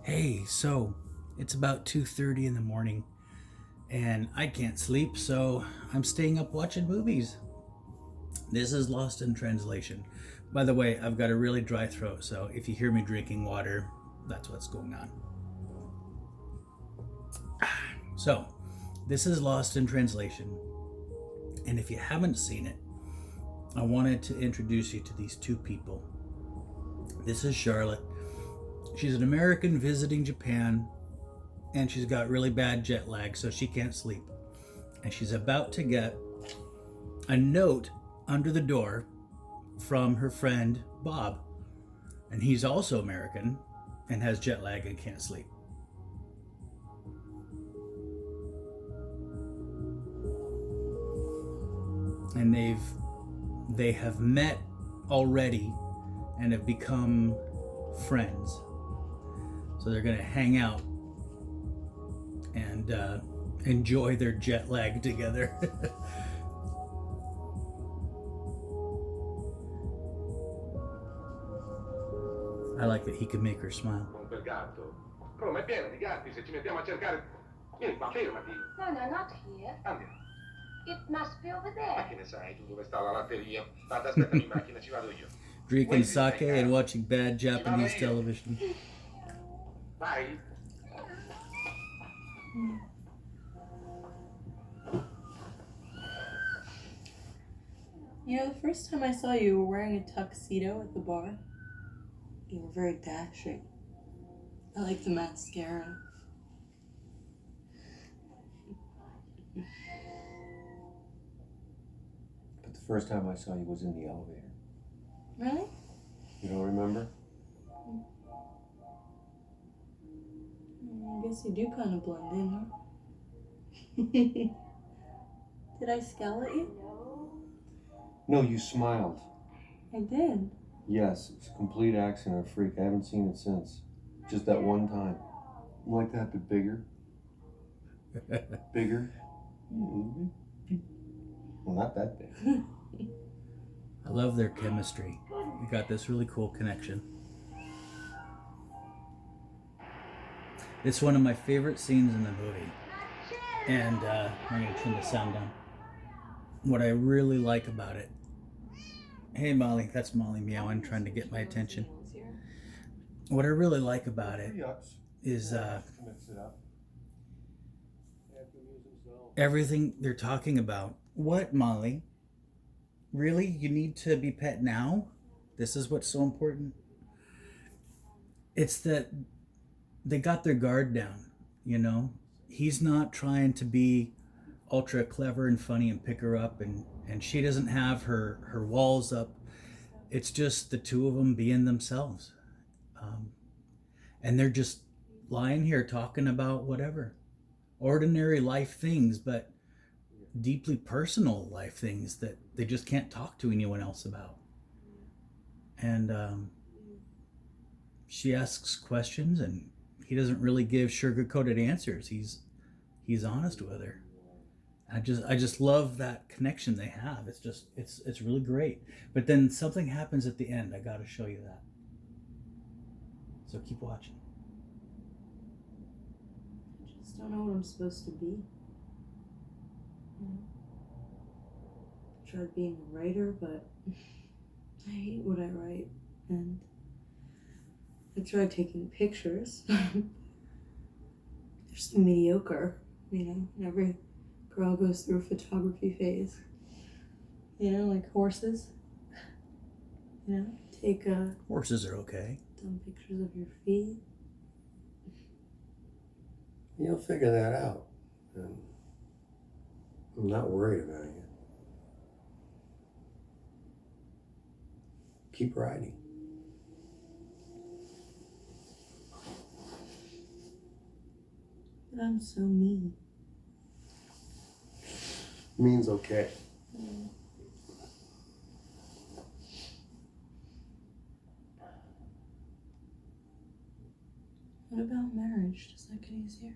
Hey, so it's about 2:30 in the morning and I can't sleep, so I'm staying up watching movies. This is Lost in Translation. By the way, I've got a really dry throat, so if you hear me drinking water, that's what's going on. So, this is Lost in Translation, and if you haven't seen it, I wanted to introduce you to these two people. This is Charlotte. She's an American visiting Japan, and she's got really bad jet lag, so she can't sleep. And she's about to get a note under the door from her friend Bob. And he's also American and has jet lag and can't sleep. And they have met already and have become friends. So they're going to hang out and enjoy their jet lag together. I like that he can make her smile. Con quel gatto. Roma è piena di gatti, se ci mettiamo a cercare. Vieni qua, fermati. No, no, not here. Andiamo. It must be over Ma there. che ne sai tu dove sta la latteria? Guarda, aspettami in macchina, ci vado io. Drinking sake and watching bad Japanese television. Vai. You know, the first time I saw you, you were wearing a tuxedo at the bar. You were very dashing. I like the mascara. But the first time I saw you was in the elevator. Really? You don't remember? I guess you do kind of blend in, huh? Did I scowl at you? No, you smiled. I did. Yes, it's a complete accident, a freak. I haven't seen it since. Just that one time. I'm like that, but bigger. Bigger. Well, not that big. I love their chemistry. We got this really cool connection. It's one of my favorite scenes in the movie. And I'm going to turn the sound down. What I really like about it. Hey, Molly. That's Molly meowing, trying to get my attention. What I really like about it is everything they're talking about. What, Molly? Really? You need to be pet now? This is what's so important? It's that they got their guard down, you know? He's not trying to be ultra clever and funny and pick her up, and she doesn't have her walls up. It's just the two of them being themselves. And they're just lying here talking about whatever. Ordinary life things, but deeply personal life things that they just can't talk to anyone else about. And she asks questions, and he doesn't really give sugar-coated answers. He's honest with her. I just love that connection they have. It's really great. But then something happens at the end. I got to show you that. So keep watching. I just don't know what I'm supposed to be. You know? I tried being a writer, but I hate what I write. And I tried taking pictures. They're so mediocre, you know. Every girl goes through a photography phase. You know, like horses. You know, take Horses are okay. dumb pictures of your feet. You'll figure that out. And I'm not worried about you. Keep writing. But I'm so mean. Means okay. What about marriage? Does that get easier?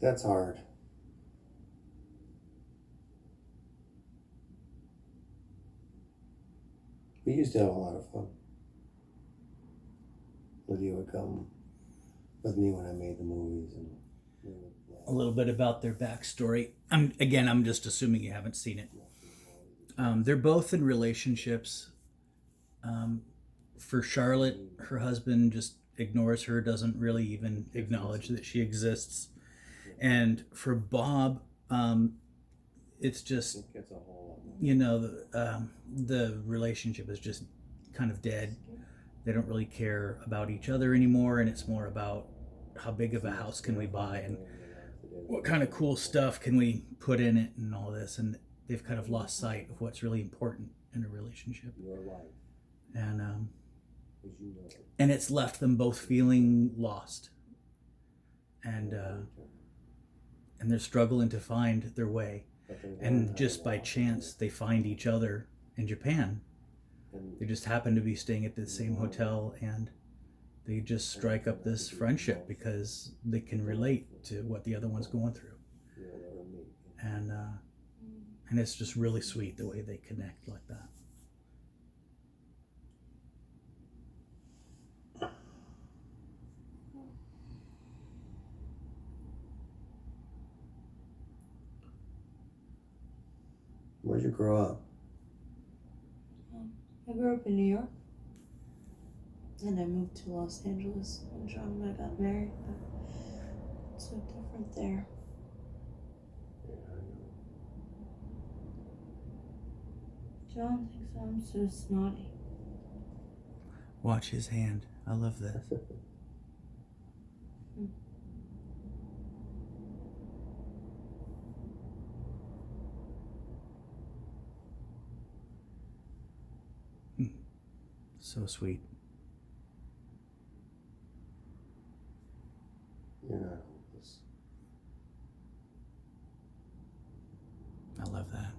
That's hard. We used to have a lot of fun. Lydia would come with me when I made the movies, and we would A little bit about their backstory. I'm just assuming you haven't seen it. They're both in relationships. For Charlotte, her husband just ignores her, doesn't really even acknowledge that she exists. And for Bob, it's just, It gets a whole lot more. you know, the relationship is just kind of dead. They don't really care about each other anymore, and it's more about how big of a house can we buy and what kind of cool stuff can we put in it and all this. And they've kind of lost sight of what's really important in a relationship. Your life, And as you know it. and it's left them both feeling lost, and they're struggling to find their way. But they learn how And to just by walk chance, they find each other in Japan. and They just happen to be staying at the same hotel, and they just strike up this friendship because they can relate to what the other one's going through. you'll never meet. And it's just really sweet the way they connect like that. Where'd you grow up? I grew up in New York. And I moved to Los Angeles when John and I got married, but it's so different there. Yeah, I know. John thinks I'm so snotty. Watch his hand. I love this. So sweet. You're not hopeless. I love that.